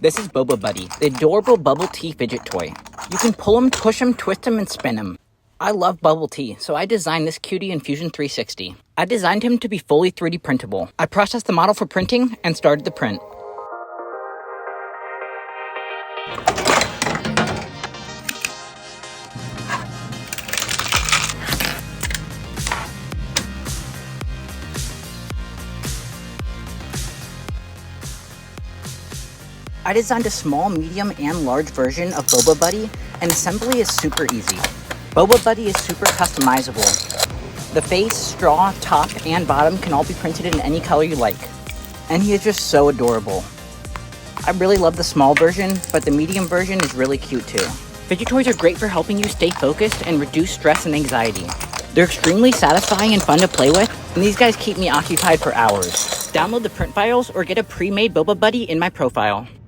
This is Boba Buddy, the adorable bubble tea fidget toy. You can pull him, push him, twist him, and spin him. I love bubble tea, so I designed this cutie in Fusion 360. I designed him to be fully 3D printable. I processed the model for printing and started the print. I designed a small, medium, and large version of Boba Buddy, and assembly is super easy. Boba Buddy is super customizable. The face, straw, top, and bottom can all be printed in any color you like. And he is just so adorable. I really love the small version, but the medium version is really cute too. Fidget toys are great for helping you stay focused and reduce stress and anxiety. They're extremely satisfying and fun to play with, and these guys keep me occupied for hours. Download the print files or get a pre-made Boba Buddy in my profile.